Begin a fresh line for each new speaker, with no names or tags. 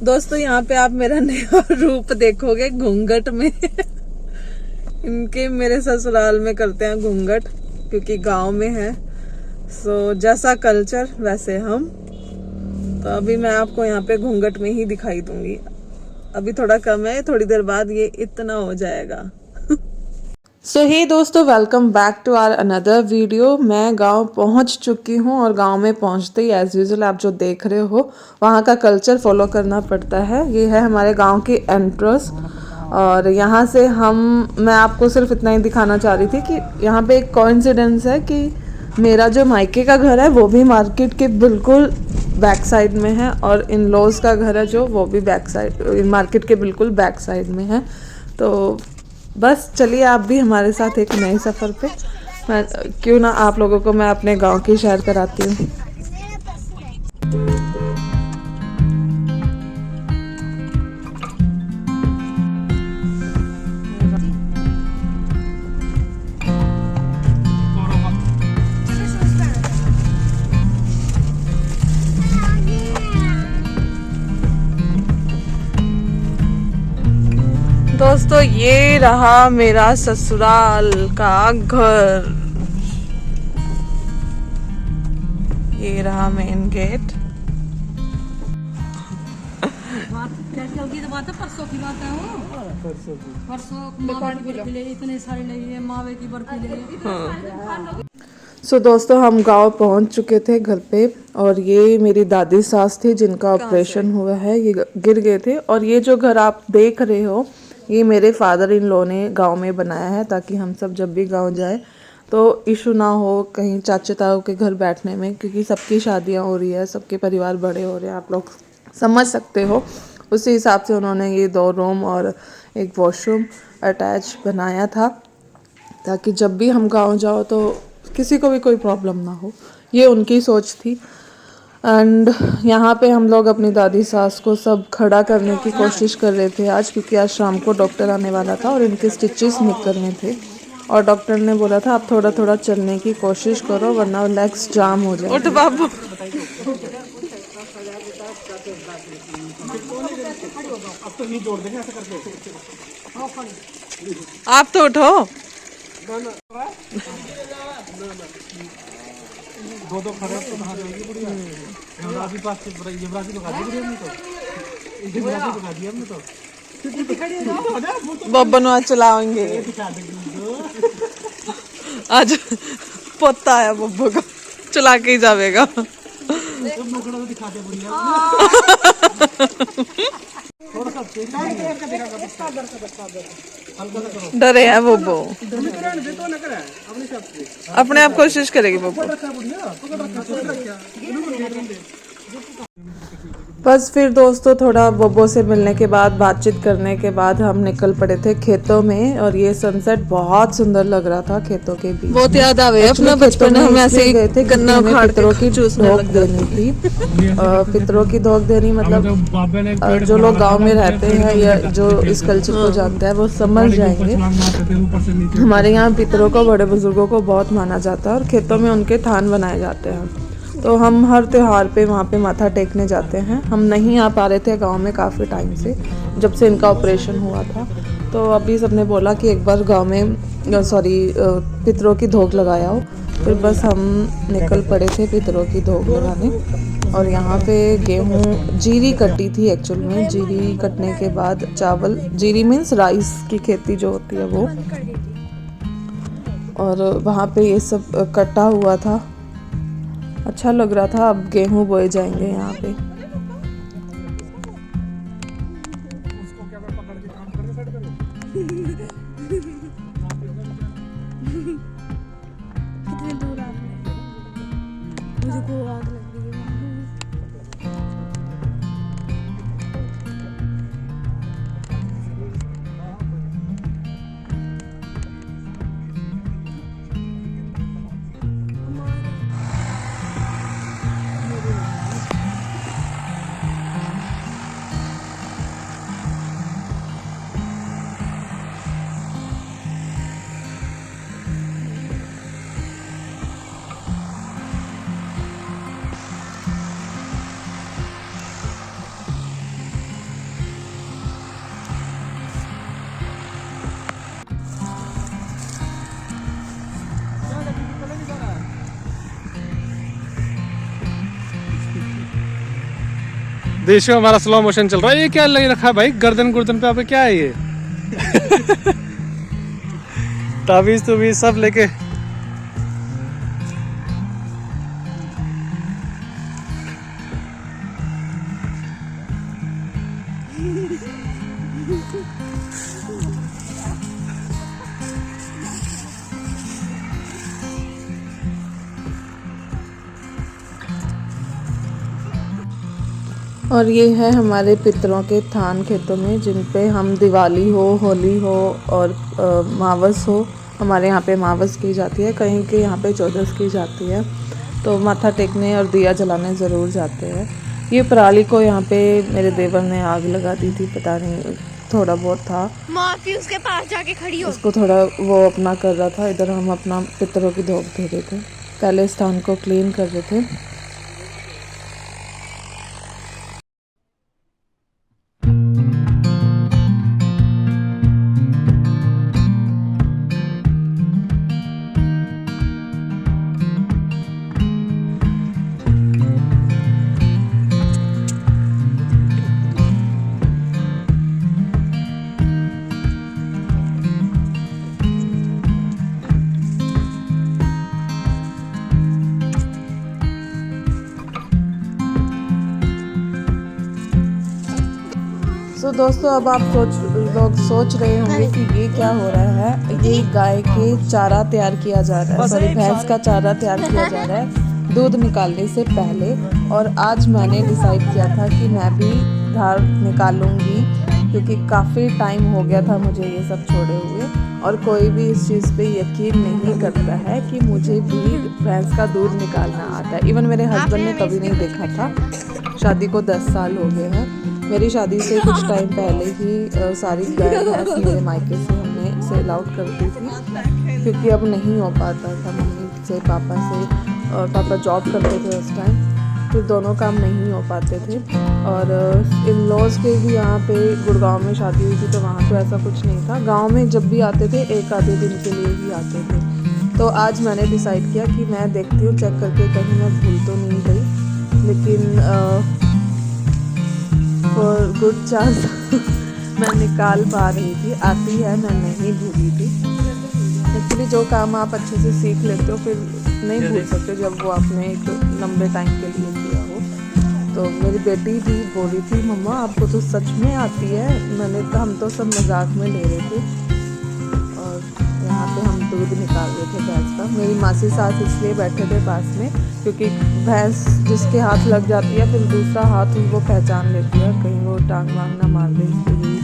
दोस्तों यहाँ पे आप मेरा नया रूप देखोगे घूंघट में। इनके मेरे ससुराल में करते हैं घूंघट, क्योंकि गांव में है। सो जैसा कल्चर वैसे हम। तो अभी मैं आपको यहाँ पे घूंघट में ही दिखाई दूंगी। अभी थोड़ा कम है, थोड़ी देर बाद ये इतना हो जाएगा। सो हे दोस्तों, welcome back to our another video. मैं गांव पहुंच चुकी हूं और गांव में पहुंचते ही एज यूजुअल आप जो देख रहे हो वहां का कल्चर फॉलो करना पड़ता है। ये है हमारे गांव की एंट्रेंस और यहाँ से मैं आपको सिर्फ इतना ही दिखाना चाह रही थी कि यहाँ पे एक कोइंसिडेंस है कि मेरा जो मायके का घर है वो भी मार्केट के बिल्कुल बैक साइड में है और इन लॉज का घर है जो वो भी बैक साइड मार्केट के बिल्कुल बैक साइड में है। तो बस चलिए आप भी हमारे साथ एक नए सफ़र पे, क्यों ना आप लोगों को मैं अपने गांव की सैर कराती हूँ। दोस्तों ये रहा मेरा ससुराल का घर। ये रहा मेन गेट।
परसों की बात है वो। परसों इतने सारे ले मावे की बर्फी ले।
सो दोस्तों हम गांव पहुंच चुके थे घर पे और ये मेरी दादी सास थी जिनका ऑपरेशन हुआ है। ये गिर गए थे और ये जो घर आप देख रहे हो ये मेरे फादर इन लॉ ने गांव में बनाया है ताकि हम सब जब भी गांव जाए तो इशू ना हो कहीं चाचा ताऊ के घर बैठने में, क्योंकि सबकी शादियां हो रही है, सबके परिवार बड़े हो रहे हैं, आप लोग समझ सकते हो। उसी हिसाब से उन्होंने ये 2 रूम और एक वॉशरूम अटैच बनाया था ताकि जब भी हम गांव जाओ तो किसी को भी कोई प्रॉब्लम ना हो। ये उनकी सोच थी। एंड यहाँ पे हम लोग अपनी दादी सास को सब खड़ा करने की कोशिश कर रहे थे आज, क्योंकि आज शाम को डॉक्टर आने वाला था और इनके स्टिचेस निकलने थे और डॉक्टर ने बोला था आप थोड़ा थोड़ा चलने की कोशिश करो वरना लेग्स जाम हो जाए। उठ बाबू। आप तो उठो।
दो खड़े तो कहाँ जाएगी बुढ़िया? युवराजी पास से युवराजी लगा दी बुढ़िया ने तो युवराजी लगा दिया हमने तो
बब्बन आज चलाएंगे। आज पोता है बब्बू का, चला के ही जाएगा।
दिखा दे बुढ़िया।
डरे है बब्बू, अपने आप कोशिश करेगी बब्बू। बस फिर दोस्तों थोड़ा बब्बो से मिलने के बाद बातचीत करने के बाद हम निकल पड़े थे खेतों में और ये सनसेट बहुत सुंदर लग रहा था खेतों के बीच। बहुत याद आवे अपना बचपन, हम ऐसे ही गए थे गन्ना उखाड़ पितरों की धोख देनी थी। पितरों की धोख देनी मतलब जो लोग गांव में रहते हैं या जो इस कल्चर को जानते हैं वो समझ जाएंगे। हमारे यहाँ पितरों को, बड़े बुजुर्गों को बहुत माना जाता है और खेतों में उनके थान बनाए जाते हैं। तो हम हर त्योहार पे वहाँ पे माथा टेकने जाते हैं। हम नहीं आ पा रहे थे गांव में काफ़ी टाइम से, जब से इनका ऑपरेशन हुआ था। तो अभी सबने बोला कि एक बार गांव में पितरों की धोख लगाया हो। फिर बस हम निकल पड़े थे पितरों की धोख लगाने। और यहाँ पे गेहूँ जीरी कटी थी एक्चुअल में। जीरी कटने के बाद चावल, जीरी मीन्स राइस की खेती जो होती है वो, और वहाँ पे ये सब कटा हुआ था। अच्छा लग रहा था। अब गेहूं बोए जाएंगे यहाँ पे।
उसको क्या मैं पकड़ के काम करके सेट करूं?
कितने दूर आ गए? मुझे को आग लग रही है।
देखो हमारा स्लो मोशन चल रहा है। ये क्या लग रखा है भाई गर्दन गुर्दन पे आपके, क्या है ये? ताबीज तुबीज सब लेके।
और ये है हमारे पितरों के थान खेतों में, जिन पे हम दिवाली हो, होली हो और मावस हो, हमारे यहाँ पे मावस की जाती है, कहीं के यहाँ पे चौदस की जाती है, तो माथा टेकने और दिया जलाने ज़रूर जाते हैं। ये पराली को यहाँ पे मेरे देवर ने आग लगा दी थी, पता नहीं थोड़ा बहुत था,
माफी उसके पास जाके खड़ी हो।
उसको थोड़ा वो अपना कर रहा था। इधर हम अपना पितरों की धोख दे रहे थे, पहले स्थान को क्लीन कर रहे थे। तो दोस्तों अब आप लोग सोच रहे होंगे कि ये क्या हो रहा है। ये गाय के चारा तैयार किया जा रहा है, सॉरी भैंस का चारा तैयार किया जा रहा है दूध निकालने से पहले। और आज मैंने डिसाइड किया था कि मैं भी धार निकालूंगी, क्योंकि काफ़ी टाइम हो गया था मुझे ये सब छोड़े हुए, और कोई भी इस चीज़ पे यकीन नहीं करता है कि मुझे भी भैंस का दूध निकालना आता है। इवन मेरे हस्बैंड ने कभी नहीं देखा था। शादी को 10 साल हो गए हैं। मेरी शादी से कुछ टाइम पहले ही सारी गाय भैंस मेरे मायके से हमने सेल आउट कर दी थी, क्योंकि अब नहीं हो पाता था मम्मी से, पापा से, और पापा जॉब करते थे उस टाइम, फिर दोनों काम नहीं हो पाते थे। और इन लॉज के भी यहाँ पे गुड़गांव में शादी हुई थी, तो वहाँ तो ऐसा कुछ नहीं था। गांव में जब भी आते थे 1 आधे दिन के लिए ही आते थे। तो आज मैंने डिसाइड किया कि मैं देखती हूँ चेक करके कहीं मैं भूल तो नहीं गई, लेकिन फॉर गुड चांस मैं निकाल पा रही थी, आती है, मैं नहीं भूली थी। एक्चुअली जो काम आप अच्छे से सीख लेते हो फिर नहीं भूल सकते जब वो आपने एक लंबे टाइम के लिए किया हो। तो मेरी बेटी भी बोल रही थी मम्मा आपको तो सच में आती है। हम तो सब मजाक में ले रहे थे। और यहाँ पे हम दूध निकाल रहे थे भैंस का। मेरी मासी सास इसलिए बैठे थे पास में क्योंकि भैंस जिसके हाथ लग जाती है फिर दूसरा हाथ वो पहचान लेती है, कहीं वो टांग वांग ना मार दे, इसके लिए